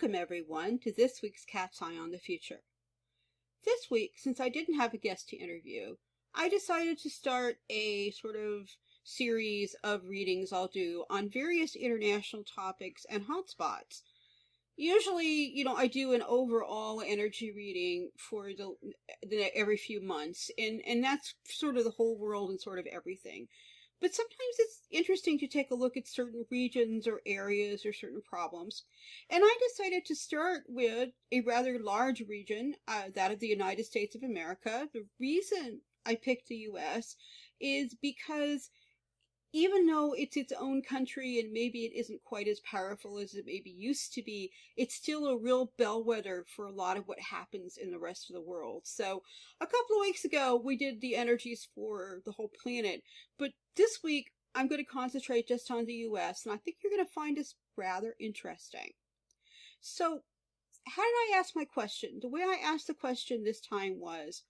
Welcome everyone to this week's Cat's Eye on the Future. This week, since I didn't have a guest to interview, I decided to start a sort of series of readings I'll do on various international topics and hotspots. Usually, I do an overall energy reading for the every few months, and that's sort of the whole world and sort of everything. But sometimes it's interesting to take a look at certain regions or areas or certain problems. And I decided to start with a rather large region, that of the United States of America. The reason I picked the U.S. is because even though it's its own country and maybe it isn't quite as powerful as it maybe used to be, it's still a real bellwether for a lot of what happens in the rest of the world. So a couple of weeks ago, we did the energies for the whole planet, but this week I'm going to concentrate just on the US, and I think you're going to find this rather interesting. So how did I ask my question? The way I asked the question this time was,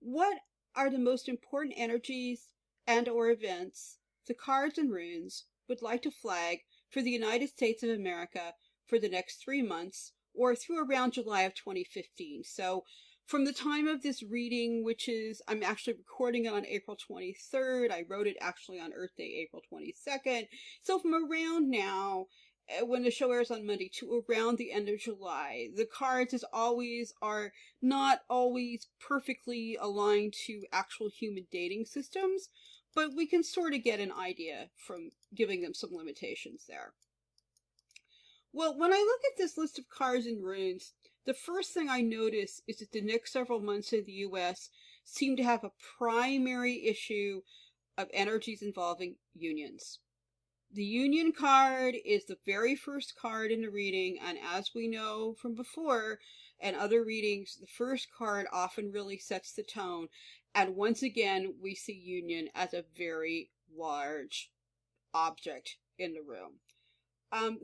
what are the most important energies and or events the cards and runes would like to flag for the United States of America for the next 3 months, or through around July of 2015. So from the time of this reading, which is, I'm actually recording it on April 23rd. I wrote it actually on Earth Day, April 22nd. So from around now, when the show airs on Monday, to around the end of July, the cards are not always perfectly aligned to actual human dating systems, but we can sort of get an idea from giving them some limitations there. Well, when I look at this list of cards and runes, the first thing I notice is that the next several months in the US seem to have a primary issue of energies involving unions. The union card is the very first card in the reading, and as we know from before and other readings, the first card often really sets the tone. And once again, we see union as a very large object in the room.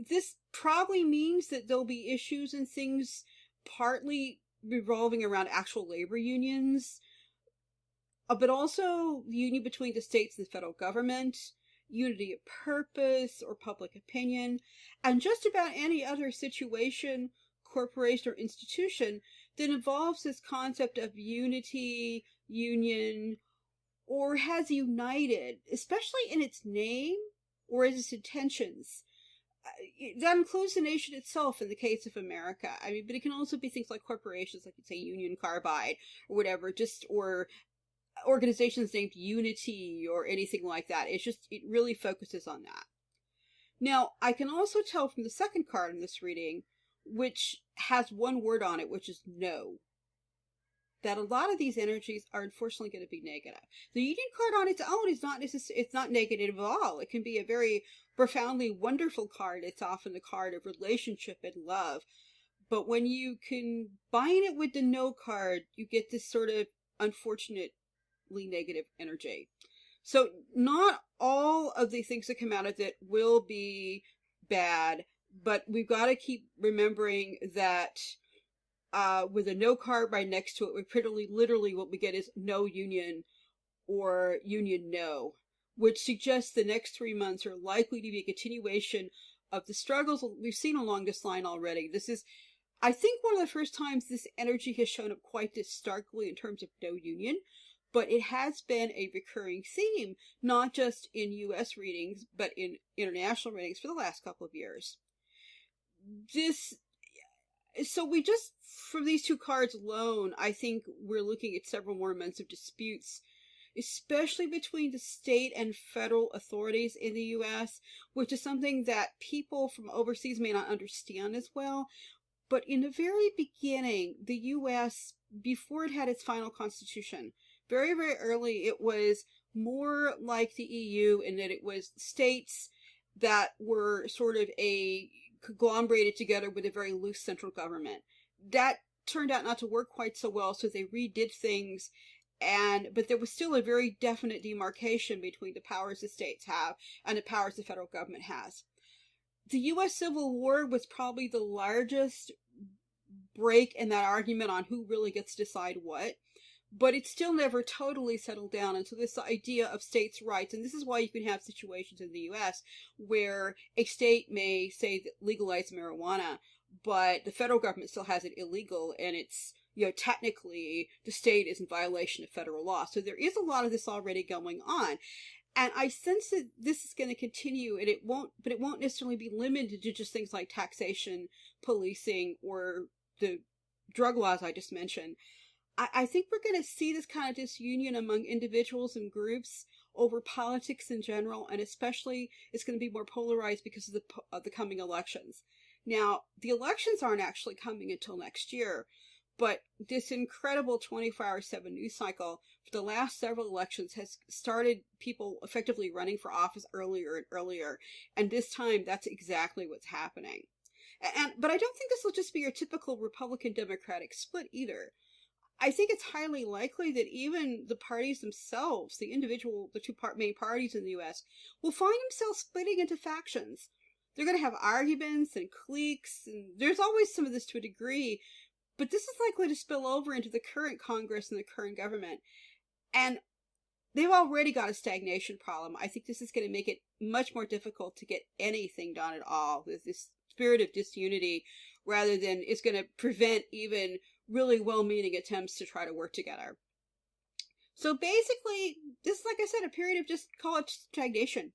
This probably means that there'll be issues and things partly revolving around actual labor unions, but also the union between the states and the federal government, unity of purpose or public opinion, and just about any other situation, corporation, or institution that involves this concept of unity, union, or has united, especially in its name or in its intentions. That includes the nation itself in the case of America. I mean, but it can also be things like corporations, like you'd say Union Carbide or whatever, or organizations named Unity or anything like that. It really focuses on that. Now, I can also tell from the second card in this reading, which has one word on it, which is no, that a lot of these energies are unfortunately going to be negative. The union card on its own is it's not negative at all. It can be a very profoundly wonderful card. It's often the card of relationship and love. But when you combine it with the no card, you get this sort of unfortunately negative energy. So not all of the things that come out of it will be bad, but we've got to keep remembering that with a no card right next to it, we pretty literally what we get is no union or union no, which suggests the next 3 months are likely to be a continuation of the struggles we've seen along this line already. This is, I think, one of the first times this energy has shown up quite this starkly in terms of no union, but it has been a recurring theme, not just in U.S. readings, but in international readings for the last couple of years. So we just, from these two cards alone, I think we're looking at several more months of disputes, especially between the state and federal authorities in the U.S., which is something that people from overseas may not understand as well. But in the very beginning, the U.S., before it had its final constitution, very, very early, it was more like the EU in that it was states that were sort of conglomerated together with a very loose central government. That turned out not to work quite so well, so they redid things, but there was still a very definite demarcation between the powers the states have and the powers the federal government has. The U.S. Civil War was probably the largest break in that argument on who really gets to decide what, but it still never totally settled down into this idea of states' rights. And this is why you can have situations in the U.S. where a state may say that legalize marijuana, but the federal government still has it illegal, and it's, technically the state is in violation of federal law. So there is a lot of this already going on. And I sense that this is going to continue, and it won't necessarily be limited to just things like taxation, policing, or the drug laws I just mentioned. I think we're going to see this kind of disunion among individuals and groups over politics in general, and especially it's going to be more polarized because of the coming elections. Now, the elections aren't actually coming until next year, but this incredible 24/7 news cycle for the last several elections has started people effectively running for office earlier and earlier, and this time that's exactly what's happening. But I don't think this will just be your typical Republican-Democratic split either. I think it's highly likely that even the parties themselves, the two main parties in the U.S., will find themselves splitting into factions. They're going to have arguments and cliques, and there's always some of this to a degree, but this is likely to spill over into the current Congress and the current government. And they've already got a stagnation problem. I think this is going to make it much more difficult to get anything done at all. There's this spirit of disunity, rather than it's going to prevent even really well-meaning attempts to try to work together. So basically, this is, like I said, a period of just call it stagnation,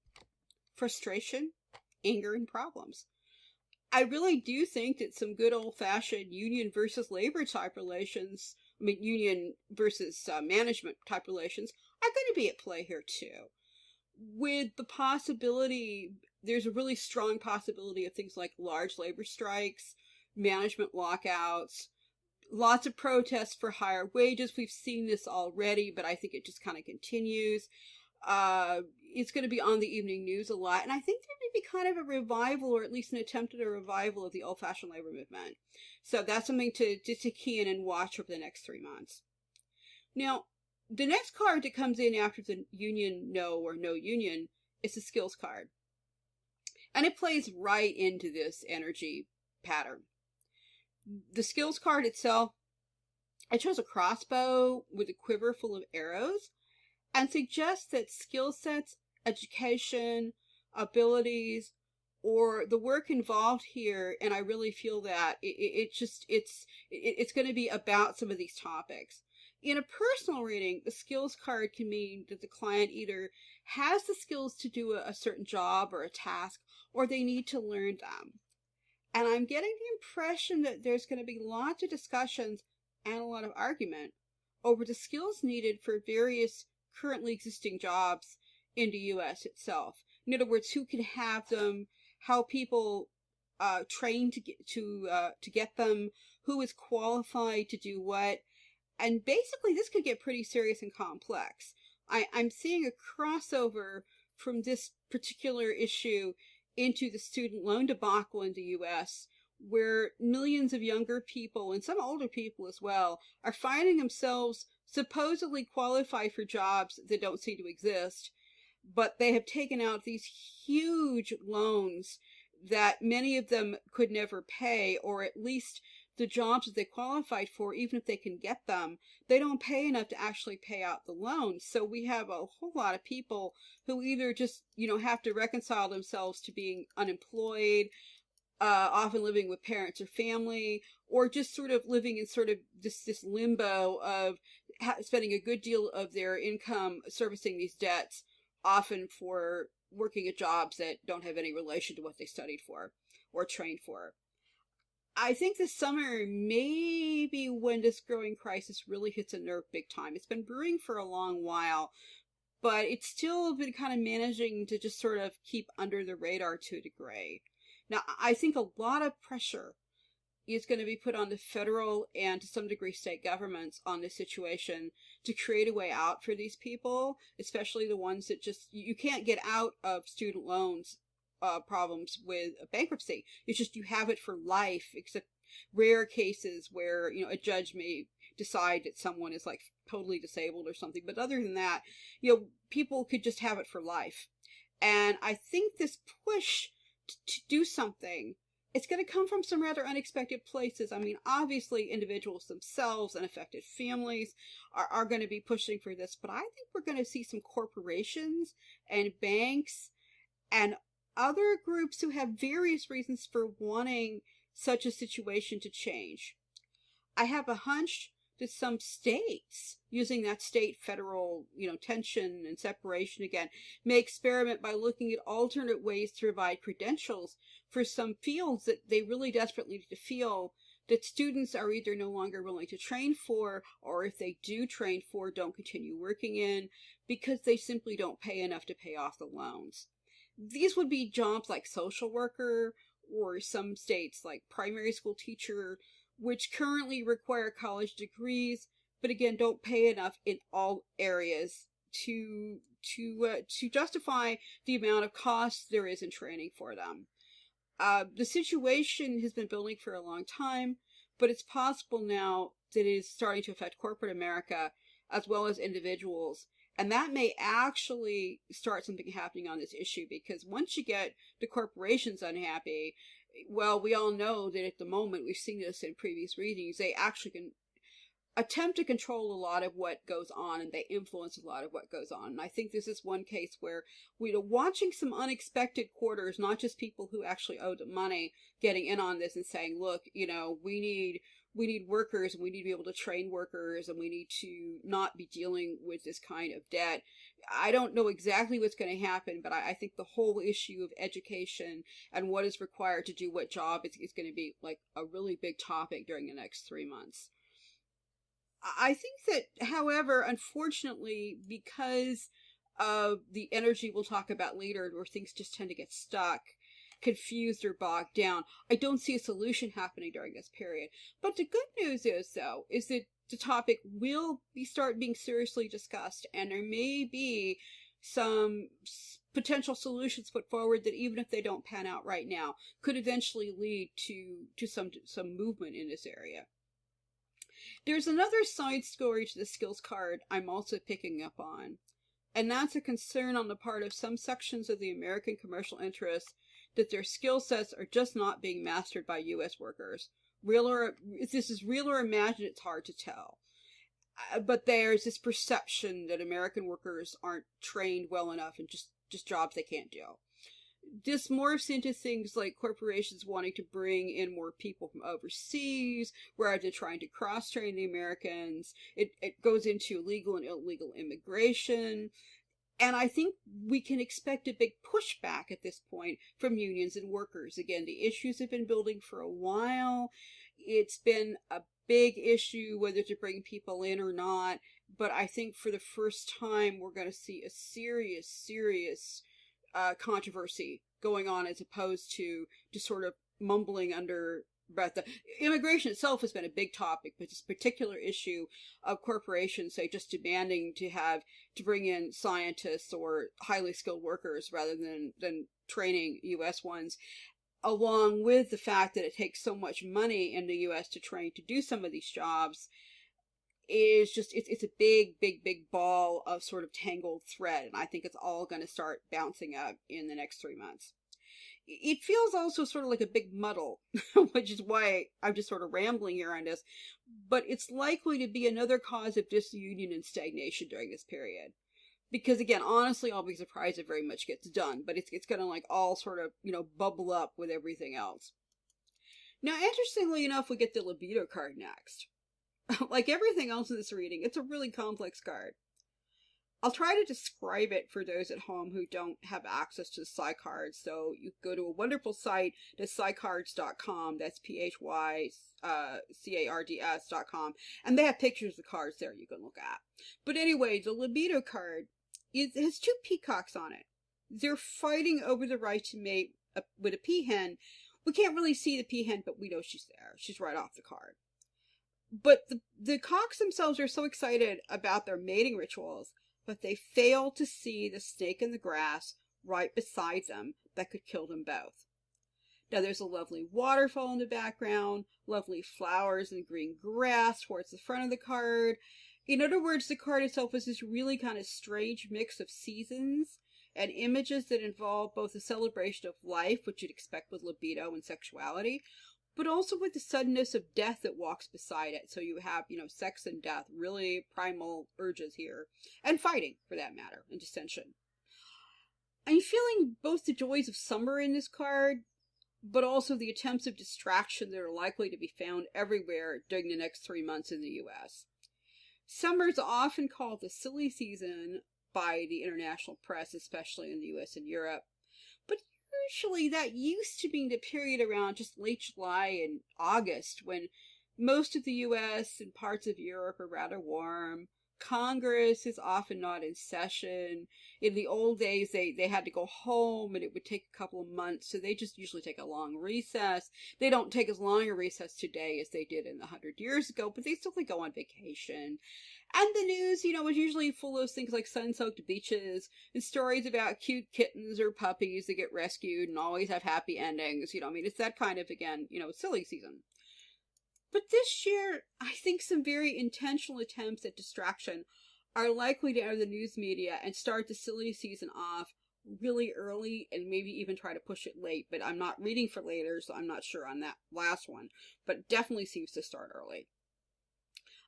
frustration, anger, and problems. I really do think that some good old-fashioned union versus labor type relations, union versus management type relations, are going to be at play here too. With the possibility, there's a really strong possibility of things like large labor strikes, management lockouts, lots of protests for higher wages. We've seen this already, but I think it just kind of continues. It's going to be on the evening news a lot, and I think there may be kind of a revival, or at least an attempt at a revival, of the old-fashioned labor movement. So that's something to key in and watch over the next 3 months. Now, the next card that comes in after the union no or no union is the skills card. And it plays right into this energy pattern. The skills card itself, it shows a crossbow with a quiver full of arrows and suggests that skill sets, education, abilities, or the work involved here, and I really feel that it's going to be about some of these topics. In a personal reading, the skills card can mean that the client either has the skills to do a certain job or a task, or they need to learn them. And I'm getting the impression that there's going to be lots of discussions and a lot of argument over the skills needed for various currently existing jobs in the U.S. itself. In other words, who can have them, how people train to get them, who is qualified to do what. And basically, this could get pretty serious and complex. I'm seeing a crossover from this particular issue into the student loan debacle in the U.S., where millions of younger people, and some older people as well, are finding themselves supposedly qualified for jobs that don't seem to exist, but they have taken out these huge loans that many of them could never pay, or at least the jobs that they qualified for, even if they can get them, they don't pay enough to actually pay out the loans. So we have a whole lot of people who either just, have to reconcile themselves to being unemployed, often living with parents or family, or just sort of living in sort of this limbo of spending a good deal of their income servicing these debts, often for working at jobs that don't have any relation to what they studied for or trained for. I think this summer may be when this growing crisis really hits a nerve big time. It's been brewing for a long while, but it's still been kind of managing to just sort of keep under the radar to a degree. Now, I think a lot of pressure is going to be put on the federal and to some degree state governments on this situation to create a way out for these people, especially the ones that just, you can't get out of student loans problems with a bankruptcy. It's just you have it for life, except rare cases where, a judge may decide that someone is like totally disabled or something. But other than that, people could just have it for life. And I think this push to do something, it's going to come from some rather unexpected places. I mean, obviously individuals themselves and affected families are going to be pushing for this, but I think we're going to see some corporations and banks and other groups who have various reasons for wanting such a situation to change. I have a hunch that some states, using that state-federal, tension and separation again, may experiment by looking at alternate ways to provide credentials for some fields that they really desperately need to feel that students are either no longer willing to train for, or if they do train for, don't continue working in, because they simply don't pay enough to pay off the loans. These would be jobs like social worker, or some states like primary school teacher, which currently require college degrees, but again don't pay enough in all areas to justify the amount of cost there is in training for them. The situation has been building for a long time, but it's possible now that it is starting to affect corporate America as well as individuals. And that may actually start something happening on this issue, because once you get the corporations unhappy, well, we all know that at the moment, we've seen this in previous readings, they actually can attempt to control a lot of what goes on, and they influence a lot of what goes on. And I think this is one case where we're watching some unexpected quarters, not just people who actually owe the money getting in on this and saying, look, we need workers, and we need to be able to train workers, and we need to not be dealing with this kind of debt. I don't know exactly what's going to happen, but I think the whole issue of education and what is required to do what job is going to be like a really big topic during the next 3 months. I think that, however, unfortunately, because of the energy we'll talk about later, where things just tend to get stuck, confused, or bogged down, I don't see a solution happening during this period. But the good news is, though, is that the topic will start being seriously discussed, and there may be some potential solutions put forward that, even if they don't pan out right now, could eventually lead to some movement in this area. There's another side story to the skills card I'm also picking up on, and that's a concern on the part of some sections of the American commercial interests that their skill sets are just not being mastered by U.S. workers. If this is real or imagined, it's hard to tell. But there's this perception that American workers aren't trained well enough and just jobs they can't do. This morphs into things like corporations wanting to bring in more people from overseas rather than trying to cross-train the Americans. It goes into legal and illegal immigration. And I think we can expect a big pushback at this point from unions and workers. Again, the issues have been building for a while. It's been a big issue whether to bring people in or not. But I think for the first time, we're going to see a serious controversy going on, as opposed to just sort of mumbling under breath. The immigration itself has been a big topic, but this particular issue of corporations, say, just demanding to bring in scientists or highly skilled workers rather than training U.S. ones, along with the fact that it takes so much money in the U.S. to train to do some of these jobs, is just, it's a big ball of sort of tangled thread, and I think it's all going to start bouncing up in the next 3 months. It feels also sort of like a big muddle, which is why I'm just sort of rambling here on this, but it's likely to be another cause of disunion and stagnation during this period. Because again, honestly, I'll be surprised if very much gets done, but it's going to like all sort of, bubble up with everything else. Now, interestingly enough, we get the libido card next. Like everything else in this reading, it's a really complex card. I'll try to describe it for those at home who don't have access to the PsyCards. So you go to a wonderful site, that's PsyCards.com. That's PHYCARDS.com. And they have pictures of the cards there you can look at. But anyway, the libido card has two peacocks on it. They're fighting over the right to mate with a peahen. We can't really see the peahen, but we know she's there. She's right off the card. But the cocks themselves are so excited about their mating rituals, but they fail to see the snake in the grass right beside them that could kill them both. Now there's a lovely waterfall in the background, lovely flowers and green grass towards the front of the card. In other words, the card itself is this really kind of strange mix of seasons and images that involve both the celebration of life, which you'd expect with libido and sexuality, but also with the suddenness of death that walks beside it. So you have, sex and death, really primal urges here. And fighting, for that matter, and dissension. I'm feeling both the joys of summer in this card, but also the attempts of distraction that are likely to be found everywhere during the next 3 months in the US. Summer is often called the silly season by the international press, especially in the US and Europe. But usually that used to be the period around just late July and August, when most of the US and parts of Europe are rather warm. Congress is often not in session. In the old days, they had to go home and it would take a couple of months, so they just usually take a long recess. They don't take as long a recess today as they did in 100 years ago, but they still go on vacation. And the news, was usually full of things like sun-soaked beaches and stories about cute kittens or puppies that get rescued and always have happy endings. It's that kind of, again, silly season. But this year, I think some very intentional attempts at distraction are likely to enter the news media and start the silly season off really early and maybe even try to push it late. But I'm not reading for later, so I'm not sure on that last one. But it definitely seems to start early.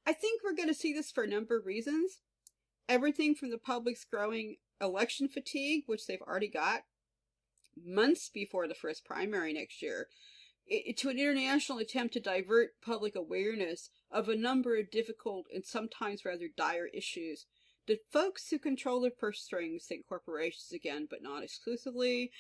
I think we're going to see this for a number of reasons. Everything from the public's growing election fatigue, which they've already got months before the first primary next year, to an international attempt to divert public awareness of a number of difficult and sometimes rather dire issues that folks who control their purse strings think corporations again, but not exclusively,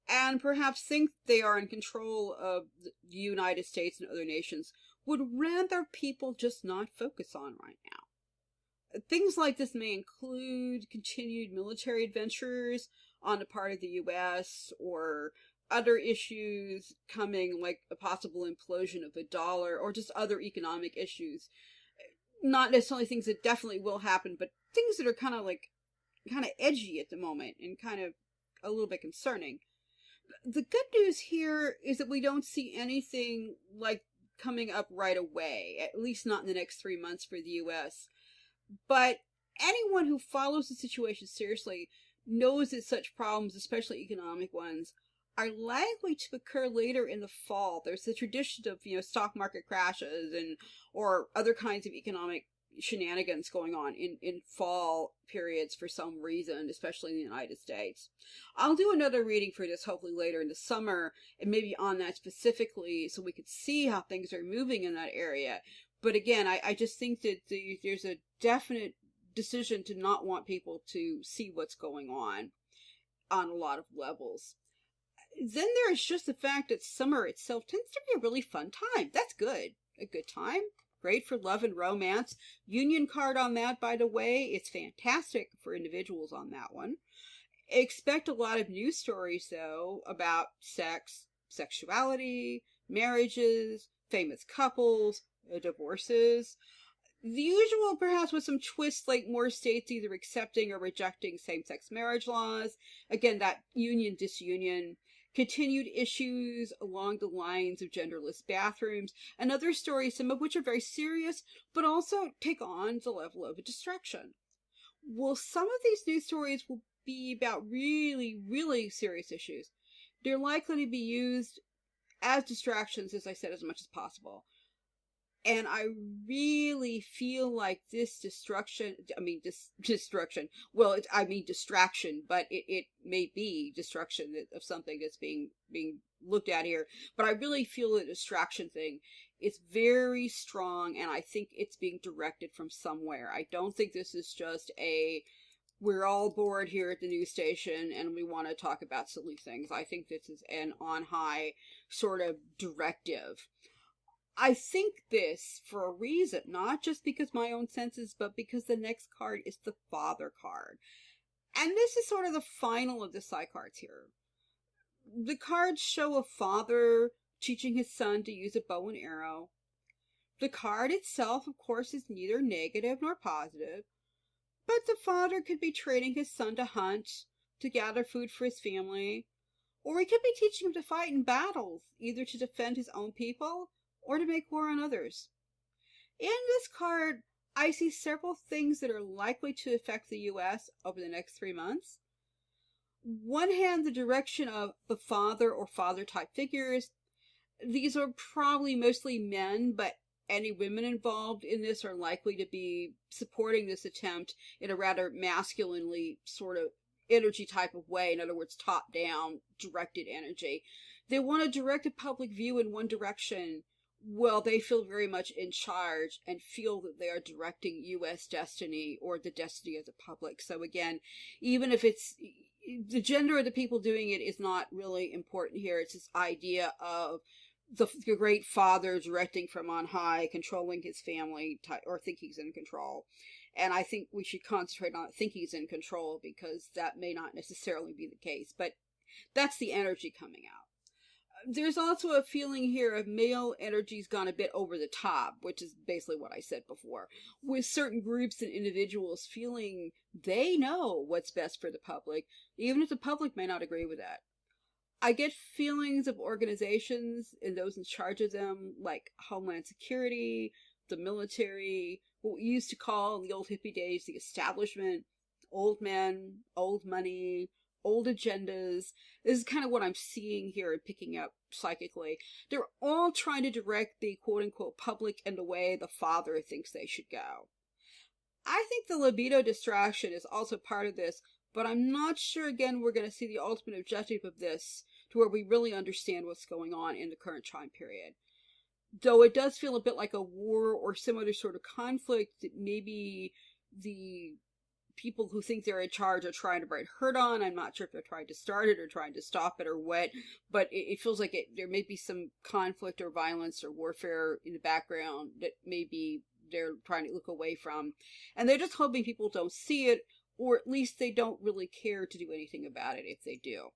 and perhaps think they are in control of the United States and other nations, would rather people just not focus on right now. Things like this may include continued military adventures on the part of the U.S., or other issues coming, like a possible implosion of the dollar, or just other economic issues. Not necessarily things that definitely will happen, but things that are kind of edgy at the moment and kind of a little bit concerning. The good news here is that we don't see anything like coming up right away, at least not in the next 3 months for the U.S. But anyone who follows the situation seriously knows that such problems, especially economic ones, are likely to occur later in the fall. There's the tradition of, stock market crashes or other kinds of economic shenanigans going on in fall periods for some reason, especially in the United States. I'll do another reading for this hopefully later in the summer, and maybe on that specifically, so we could see how things are moving in that area. But again, I just think that there's a definite decision to not want people to see what's going on a lot of levels. Then there is just the fact that summer itself tends to be a really fun time. That's good. A good time. Great for love and romance. Union card on that, by the way. It's fantastic for individuals on that one. Expect a lot of news stories, though, about sex, sexuality, marriages, famous couples, divorces. The usual, perhaps with some twists, like more states either accepting or rejecting same-sex marriage laws. Again, that union-disunion. Continued issues along the lines of genderless bathrooms, and other stories, some of which are very serious, but also take on the level of a distraction. Well, some of these news stories will be about really, really serious issues. They're likely to be used as distractions, as I said, as much as possible. And I really feel like this distraction, but it may be destruction of something that's being looked at here. But I really feel the distraction thing is very strong, and I think it's being directed from somewhere. I don't think this is just we're all bored here at the news station and we want to talk about silly things. I think this is an on-high sort of directive. I think this for a reason, not just because my own senses, but because the next card is the father card. And this is sort of the final of the side cards here. The cards show a father teaching his son to use a bow and arrow. The card itself, of course, is neither negative nor positive, but the father could be training his son to hunt, to gather food for his family, or he could be teaching him to fight in battles, either to defend his own people or to make war on others. In this card, I see several things that are likely to affect the U.S. over the next 3 months. One hand, the direction of the father or father-type figures. These are probably mostly men, but any women involved in this are likely to be supporting this attempt in a rather masculinely sort of energy type of way. In other words, top-down, directed energy. They want to direct a public view in one direction. Well, they feel very much in charge and feel that they are directing U.S. destiny or the destiny of the public. So again, even if it's the gender of the people doing it is not really important here. It's this idea of the great father directing from on high, controlling his family, or think he's in control. And I think we should concentrate on think he's in control, because that may not necessarily be the case. But that's the energy coming out. There's also a feeling here of male energy's gone a bit over the top, which is basically what I said before, with certain groups and individuals feeling they know what's best for the public, even if the public may not agree with that. I get feelings of organizations and those in charge of them, like Homeland Security, the military, what we used to call in the old hippie days the establishment, old men, old money, old agendas. This is kind of what I'm seeing here and picking up psychically. They're all trying to direct the quote-unquote public in the way the father thinks they should go. I think the libido distraction is also part of this, but I'm not sure, again, we're going to see the ultimate objective of this to where we really understand what's going on in the current time period. Though it does feel a bit like a war or similar sort of conflict that maybe the people who think they're in charge are trying to bring hurt on. I'm not sure if they're trying to start it or trying to stop it or what, but it feels like there may be some conflict or violence or warfare in the background that maybe they're trying to look away from. And they're just hoping people don't see it, or at least they don't really care to do anything about it if they do.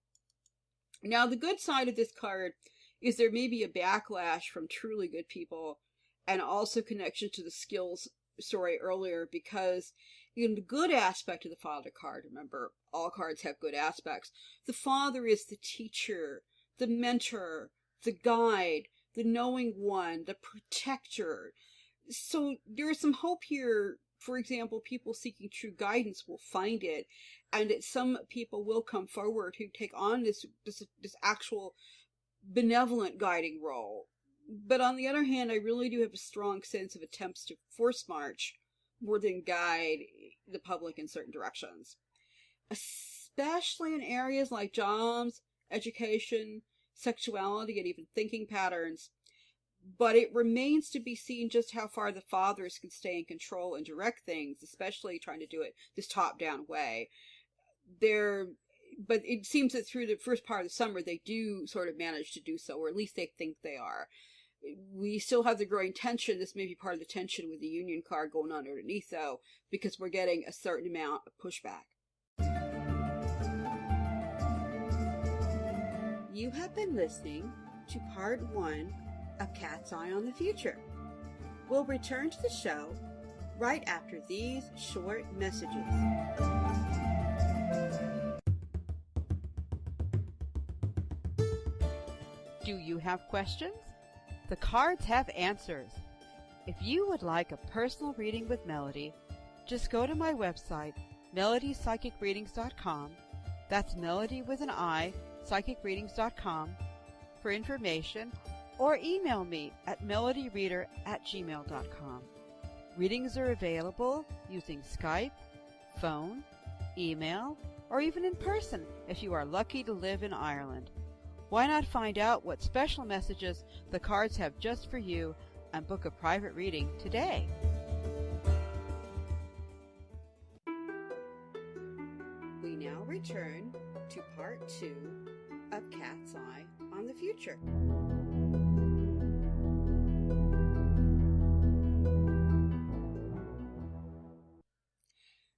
Now, the good side of this card is there may be a backlash from truly good people, and also connection to the skills story earlier, because in the good aspect of the father card, remember, all cards have good aspects. The father is the teacher, the mentor, the guide, the knowing one, the protector. So there is some hope here. For example, people seeking true guidance will find it, and that some people will come forward who take on this actual benevolent guiding role. But on the other hand, I really do have a strong sense of attempts to force march more than guide the public in certain directions, especially in areas like jobs, education, sexuality, and even thinking patterns. But it remains to be seen just how far the fathers can stay in control and direct things, especially trying to do it this top-down way. But it seems that through the first part of the summer, they do sort of manage to do so, or at least they think they are. We still have the growing tension. This may be part of the tension with the Union card going on underneath, though, because we're getting a certain amount of pushback. You have been listening to part 1 of Cat's Eye on the Future. We'll return to the show right after these short messages. Do you have questions? The cards have answers. If you would like a personal reading with Melody, just go to my website, melodipsychicreadings.com. That's Melody with an I, psychicreadings.com, for information, or email me at melodyreader@gmail.com. Readings are available using Skype, phone, email, or even in person if you are lucky to live in Ireland. Why not find out what special messages the cards have just for you and book a private reading today? We now return to part 2 of Cat's Eye on the Future.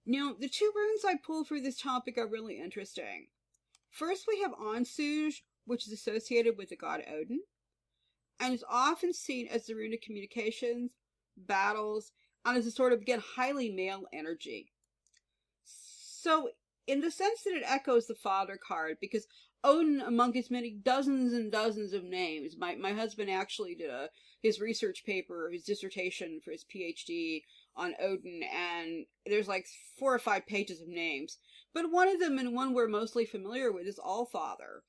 Now, the 2 runes I pulled for this topic are really interesting. First, we have Ansuj, which is associated with the god Odin, and is often seen as the rune of communications, battles, and as a sort of, again, highly male energy. So, in the sense that it echoes the father card, because Odin, among his many dozens and dozens of names, my husband actually did his research paper, his dissertation for his PhD on Odin, and there's like 4 or 5 pages of names. But one of them, and one we're mostly familiar with, is Allfather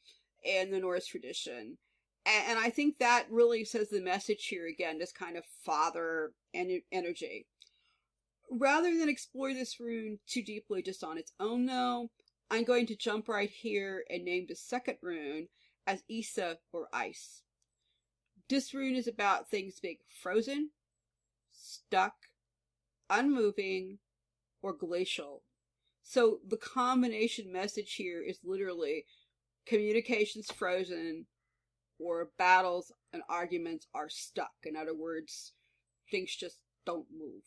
in the Norse tradition. And I think that really says the message here again, this kind of father energy. Rather than explore this rune too deeply just on its own, though, I'm going to jump right here and name the second rune as Isa or ice. This rune is about things being frozen, stuck, unmoving, or glacial. So the combination message here is literally communications frozen, or battles and arguments are stuck. In other words, things just don't move.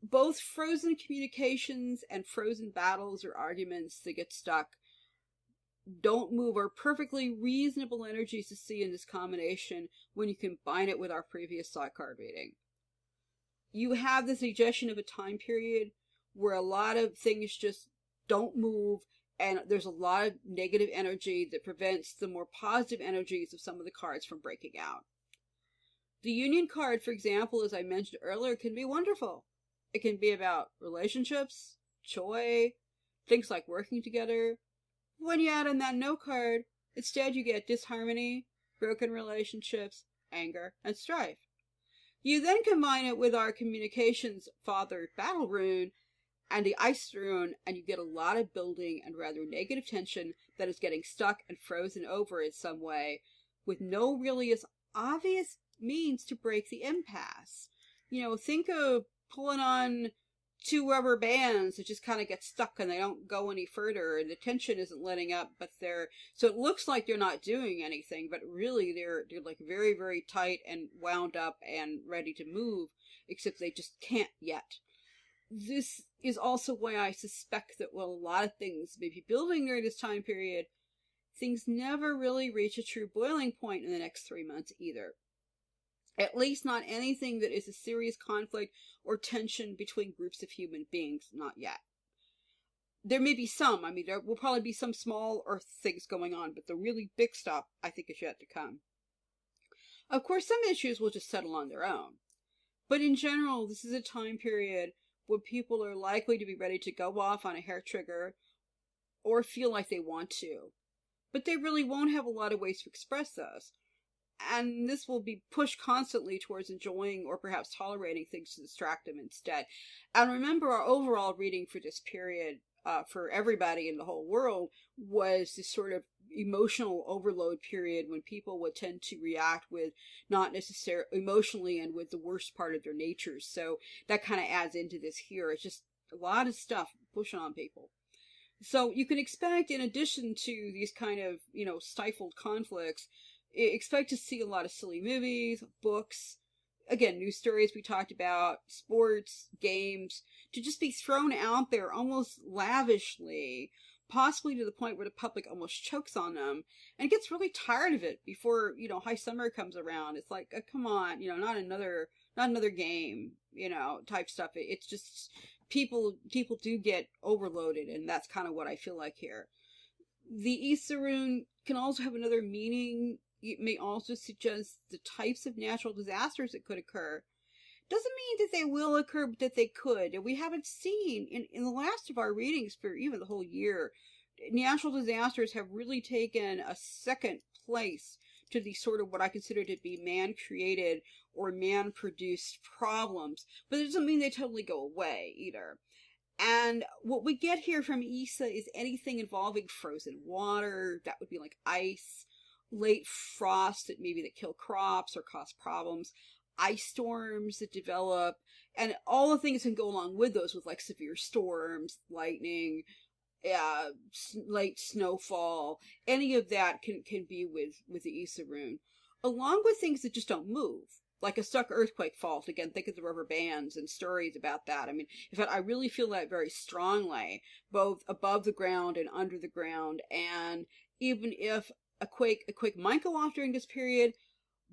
Both frozen communications and frozen battles or arguments that get stuck don't move are perfectly reasonable energies to see in this combination when you combine it with our previous side card reading. You have the suggestion of a time period where a lot of things just don't move, and there's a lot of negative energy that prevents the more positive energies of some of the cards from breaking out. The Union card, for example, as I mentioned earlier, can be wonderful. It can be about relationships, joy, things like working together. When you add in that No card, instead you get disharmony, broken relationships, anger, and strife. You then combine it with our communications father battle rune and the ice rune, and you get a lot of building and rather negative tension that is getting stuck and frozen over in some way, with no really as obvious means to break the impasse. Think of pulling on two rubber bands that just kind of get stuck and they don't go any further, and the tension isn't letting up, so it looks like they're not doing anything, but really they're like very, very tight and wound up and ready to move, except they just can't yet. This is also why I suspect that while a lot of things may be building during this time period, things never really reach a true boiling point in the next 3 months either. At least not anything that is a serious conflict or tension between groups of human beings, not yet. There may be some, there will probably be some small earth things going on, but the really big stuff, I think, is yet to come. Of course, some issues will just settle on their own. But in general, this is a time period when people are likely to be ready to go off on a hair trigger or feel like they want to. But they really won't have a lot of ways to express those. And this will be pushed constantly towards enjoying or perhaps tolerating things to distract them instead. And remember, our overall reading for this period, for everybody in the whole world, was this sort of emotional overload period when people would tend to react with not necessarily emotionally and with the worst part of their natures. So that kind of adds into this here. It's just a lot of stuff pushing on people. So you can expect, in addition to these kind of, stifled conflicts, expect to see a lot of silly movies, books, again, news stories we talked about, sports, games, to just be thrown out there almost lavishly, possibly to the point where the public almost chokes on them and gets really tired of it before, high summer comes around. It's like, come on, not another game, type stuff. It's just people do get overloaded, and that's kind of what I feel like here. The Isa rune can also have another meaning. It may also suggest the types of natural disasters that could occur. Doesn't mean that they will occur, but that they could. And we haven't seen, in the last of our readings for even the whole year, natural disasters have really taken a second place to the sort of what I consider to be man-created or man-produced problems. But it doesn't mean they totally go away either. And what we get here from Isa is anything involving frozen water. That would be like ice, late frost that kill crops or cause problems, ice storms that develop, and all the things that can go along with those, with like severe storms, lightning, late snowfall. Any of that can be with the Isa rune, along with things that just don't move, like a stuck earthquake fault. Again, think of the rubber bands and stories about that. In fact, I really feel that very strongly, both above the ground and under the ground. And even if a quake might go off during this period,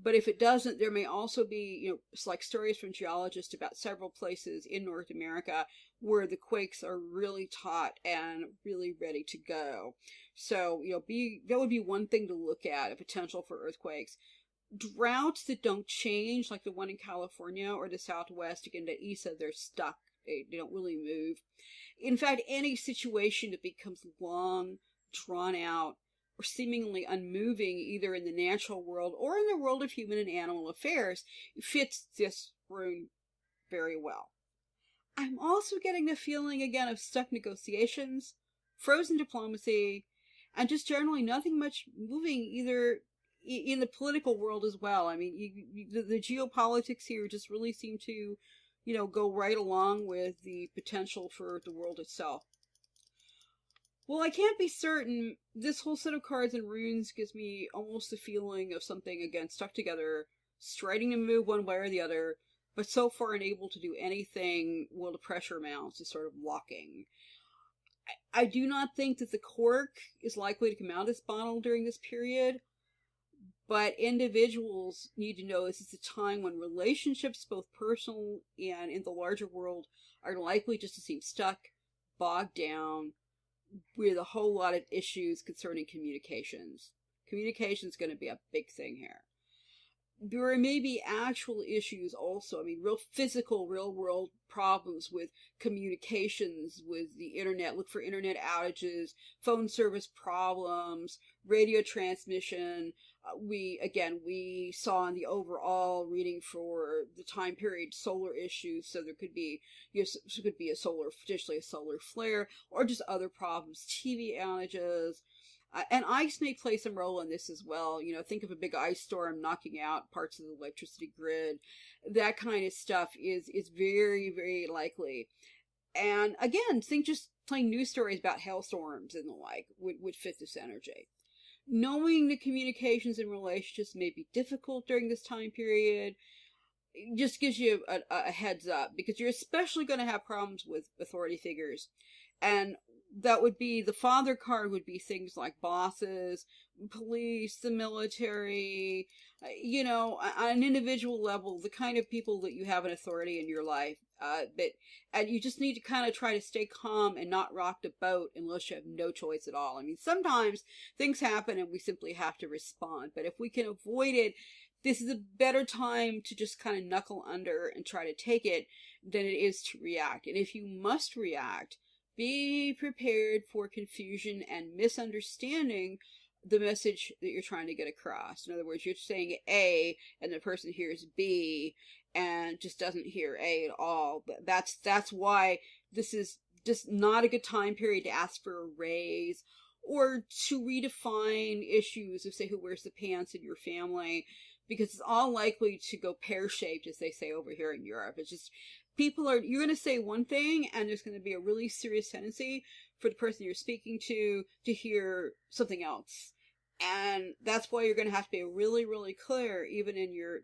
but if it doesn't, there may also be, it's like stories from geologists about several places in North America where the quakes are really taut and really ready to go. So, that would be one thing to look at, a potential for earthquakes. Droughts that don't change, like the one in California or the Southwest, again, at Isa, they're stuck. They don't really move. In fact, any situation that becomes long, drawn out, or seemingly unmoving, either in the natural world or in the world of human and animal affairs, fits this rune very well. I'm also getting the feeling, again, of stuck negotiations, frozen diplomacy, and just generally nothing much moving either in the political world as well. I mean, the geopolitics here just really seem to, go right along with the potential for the world itself. Well, I can't be certain. This whole set of cards and runes gives me almost the feeling of something, again, stuck together, striding to move one way or the other, but so far unable to do anything while the pressure mounts is sort of locking. I do not think that the cork is likely to come out of this bottle during this period, but individuals need to know this is a time when relationships, both personal and in the larger world, are likely just to seem stuck, bogged down, with a whole lot of issues concerning communications. Communication is going to be a big thing here. There may be actual issues also. I mean, real physical, real world problems with communications, with the internet. Look for internet outages, phone service problems, radio transmission. We saw in the overall reading for the time period solar issues. So there could be, potentially a solar flare, or just other problems, TV outages. And ice may play some role in this as well. Think of a big ice storm knocking out parts of the electricity grid. That kind of stuff is very, very likely. And again, think just playing news stories about hailstorms and the like would fit this energy. Knowing the communications and relationships may be difficult during this time period just gives you a heads up, because you're especially going to have problems with authority figures. And that would be, the father card would be things like bosses, police, the military, on an individual level, the kind of people that you have an authority in your life. And you just need to kind of try to stay calm and not rock the boat unless you have no choice at all. I mean, sometimes things happen and we simply have to respond. But if we can avoid it, this is a better time to just kind of knuckle under and try to take it than it is to react. And if you must react, be prepared for confusion and misunderstanding the message that you're trying to get across. In other words, you're saying A and the person hears B and just doesn't hear A at all. But that's why this is just not a good time period to ask for a raise or to redefine issues of, say, who wears the pants in your family, because it's all likely to go pear-shaped, as they say over here in Europe. It's just, you're going to say one thing, and there's going to be a really serious tendency for the person you're speaking to hear something else. And that's why you're going to have to be really, really clear, even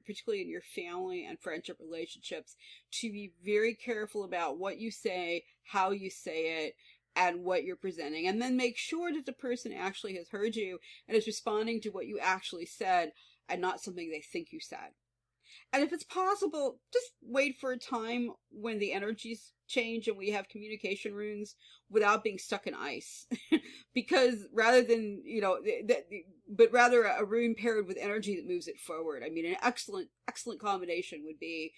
particularly in your family and friendship relationships, to be very careful about what you say, how you say it, and what you're presenting. And then make sure that the person actually has heard you and is responding to what you actually said and not something they think you said. And if it's possible, just wait for a time when the energies change and we have communication runes without being stuck in ice. Because rather than, but rather a rune paired with energy that moves it forward. I mean, an excellent combination would be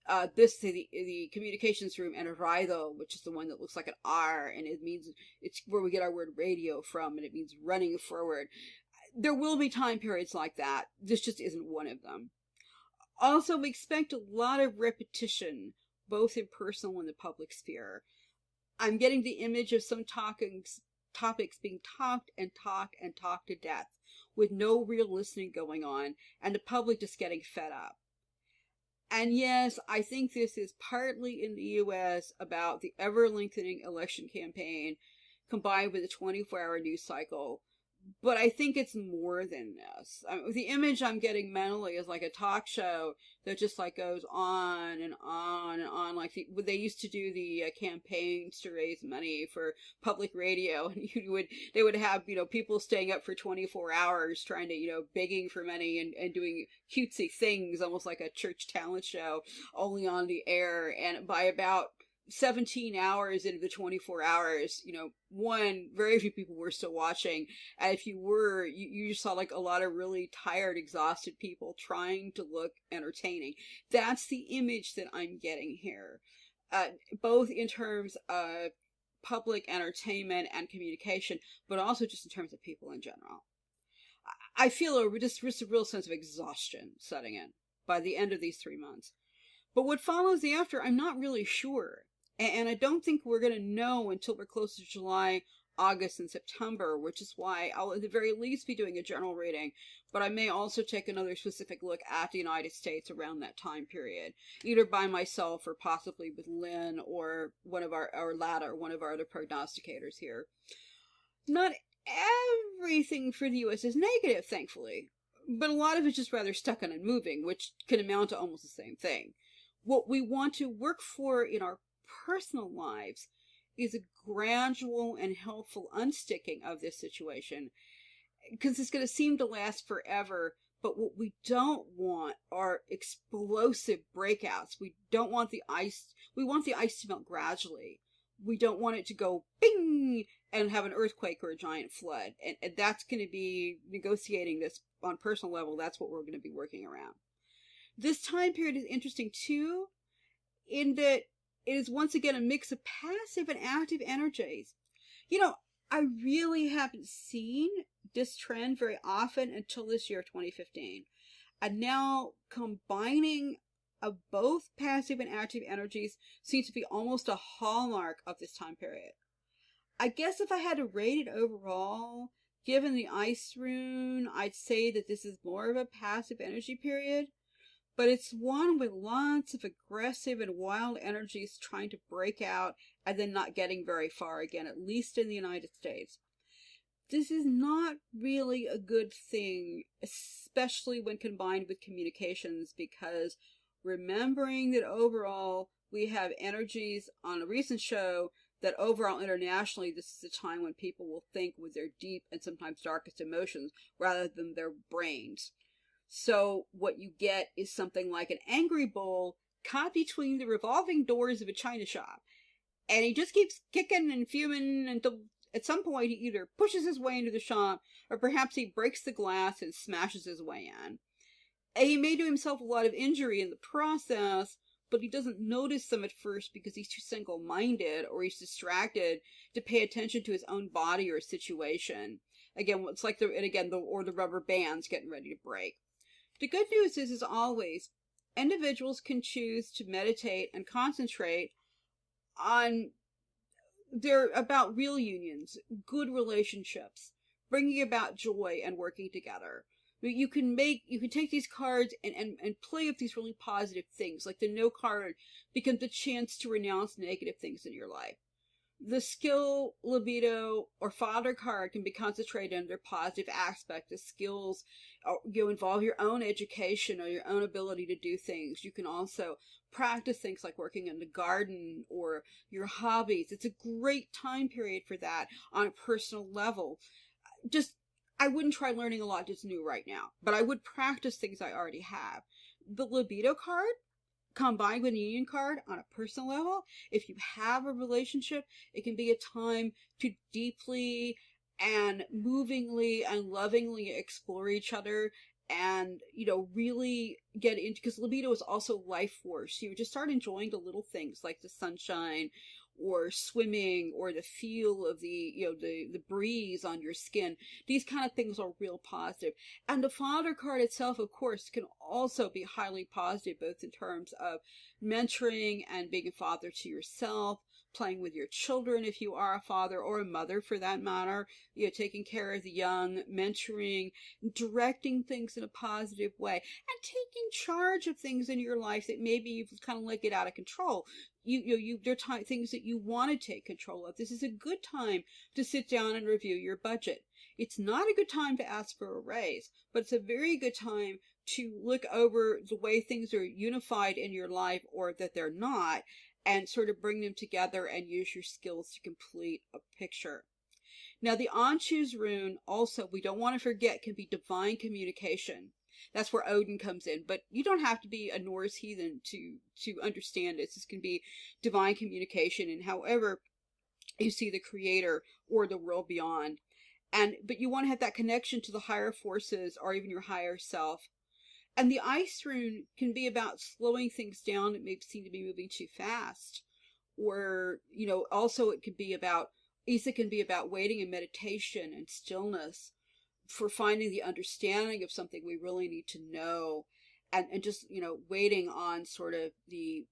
the communications room and a raido, which is the one that looks like an R, and it means it's where we get our word radio from, and it means running forward. There will be time periods like that. This just isn't one of them. Also, we expect a lot of repetition, both in personal and the public sphere. I'm getting the image of some topics being talked and talked and talked to death, with no real listening going on, and the public just getting fed up. And yes, I think this is partly in the U.S. about the ever-lengthening election campaign, combined with the 24-hour news cycle. But I think it's more than this. The image I'm getting mentally is like a talk show that just like goes on and on and on. Like they used to do the campaigns to raise money for public radio, and they would have people staying up for 24 hours trying to begging for money and doing cutesy things, almost like a church talent show, only on the air. And by about 17 hours into the 24 hours, very few people were still watching. And if you were, you saw like a lot of really tired, exhausted people trying to look entertaining. That's the image that I'm getting here, both in terms of public entertainment and communication, but also just in terms of people in general. I feel just a real sense of exhaustion setting in by the end of these 3 months. But what follows after, I'm not really sure. And I don't think we're going to know until we're close to July August and September, which is why I'll at the very least be doing a general reading, but I may also take another specific look at the United States around that time period, either by myself or possibly with Lynn or one of our one of our other prognosticators here. Not everything for the U.S. is negative, thankfully, but a lot of it's just rather stuck on and moving, which can amount to almost the same thing. What we want to work for in our personal lives is a gradual and helpful unsticking of this situation, because it's going to seem to last forever. But what we don't want are explosive breakouts. We don't want the ice. We want the ice to melt gradually. We don't want it to go bing and have an earthquake or a giant flood. And that's going to be negotiating this on a personal level. That's what we're going to be working around. This time period is interesting too, in that it is once again a mix of passive and active energies. You know, I really haven't seen this trend very often until this year, 2015. And now combining of both passive and active energies seems to be almost a hallmark of this time period. I guess if I had to rate it overall, given the ice rune, I'd say that this is more of a passive energy period. But it's one with lots of aggressive and wild energies trying to break out and then not getting very far again, at least in the United States. This is not really a good thing, especially when combined with communications, because remembering that overall we have energies on a recent show that overall internationally this is a time when people will think with their deep and sometimes darkest emotions rather than their brains. So what you get is something like an angry bull caught between the revolving doors of a china shop. And he just keeps kicking and fuming until at some point he either pushes his way into the shop or perhaps he breaks the glass and smashes his way in. And he may do himself a lot of injury in the process, but he doesn't notice them at first because he's too single-minded or he's distracted to pay attention to his own body or situation. Again, it's like the rubber band's getting ready to break. The good news is, as always, individuals can choose to meditate and concentrate on about real unions, good relationships, bringing about joy and working together. You can take these cards and play up these really positive things, like the no card becomes a chance to renounce negative things in your life. The skill, libido, or father card can be concentrated on their positive aspect. The skills involve your own education or your own ability to do things. You can also practice things like working in the garden or your hobbies. It's a great time period for that on a personal level. I wouldn't try learning a lot that's new right now, but I would practice things I already have. The libido card, combined with a union card on a personal level, if you have a relationship, it can be a time to deeply and movingly and lovingly explore each other and, really get into, because libido is also life force. You just start enjoying the little things like the sunshine or swimming or the feel of the breeze on your skin. These kind of things are real positive. And the father card itself, of course, can also be highly positive, both in terms of mentoring and being a father to yourself, playing with your children if you are a father or a mother for that matter, taking care of the young, mentoring, directing things in a positive way, and taking charge of things in your life that maybe you've kind of let get out of control. There are things that you want to take control of. This is a good time to sit down and review your budget. It's not a good time to ask for a raise, but it's a very good time to look over the way things are unified in your life or that they're not, and sort of bring them together and use your skills to complete a picture. Now, the on-choose rune also, we don't want to forget, can be divine communication. That's where Odin comes in, but you don't have to be a Norse heathen to understand this. This can be divine communication and however you see the creator or the world beyond. But you want to have that connection to the higher forces or even your higher self. And the ice rune can be about slowing things down that may seem to be moving too fast. Or, also it can be about waiting and meditation and stillness for finding the understanding of something we really need to know, and just, waiting on sort of the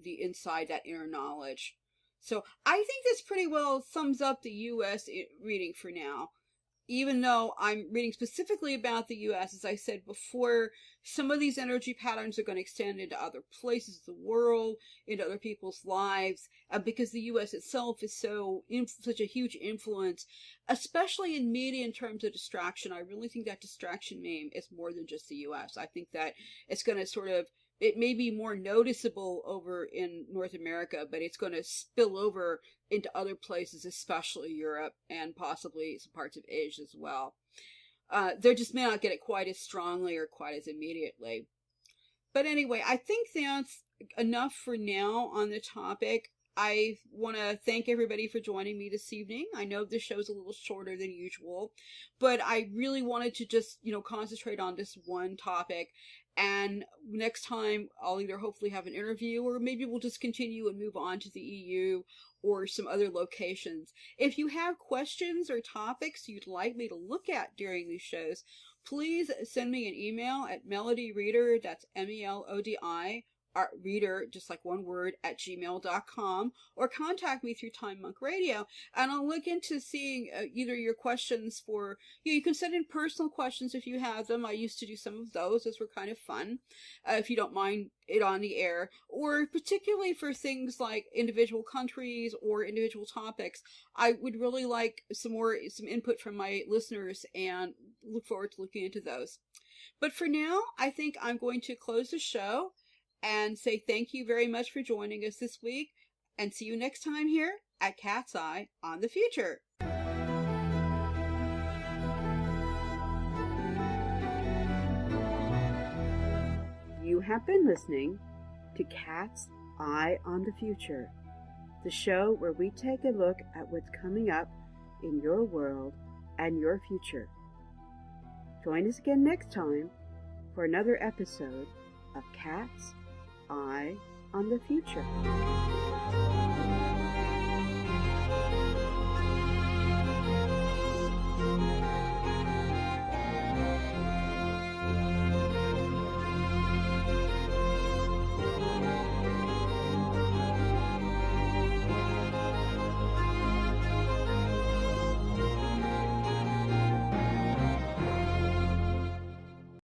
inside, that inner knowledge. So I think this pretty well sums up the U.S. reading for now. Even though I'm reading specifically about the U.S., as I said before, some of these energy patterns are going to extend into other places of the world, into other people's lives, because the U.S. itself is such a huge influence, especially in media in terms of distraction. I really think that distraction meme is more than just the U.S. I think that it's going to it may be more noticeable over in North America, but it's going to spill over into other places, especially Europe and possibly some parts of Asia as well. They just may not get it quite as strongly or quite as immediately. But anyway, I think that's enough for now on the topic. I want to thank everybody for joining me this evening. I know this show's a little shorter than usual, but I really wanted to just, concentrate on this one topic. And next time, I'll either hopefully have an interview, or maybe we'll just continue and move on to the EU or some other locations. If you have questions or topics you'd like me to look at during these shows, please send me an email at melodyreader, that's MELODI, reader, just like one word, at gmail.com, or contact me through Time Monk Radio, and I'll look into seeing either your questions for, you can send in personal questions if you have them. I used to do some of those were kind of fun, if you don't mind it on the air, or particularly for things like individual countries or individual topics. I would really like some input from my listeners, and look forward to looking into those. But for now, I think I'm going to close the show and say thank you very much for joining us this week, and see you next time here at Cat's Eye on the Future. You have been listening to Cat's Eye on the Future, the show where we take a look at what's coming up in your world and your future. Join us again next time for another episode of Cat's Eye on the Future.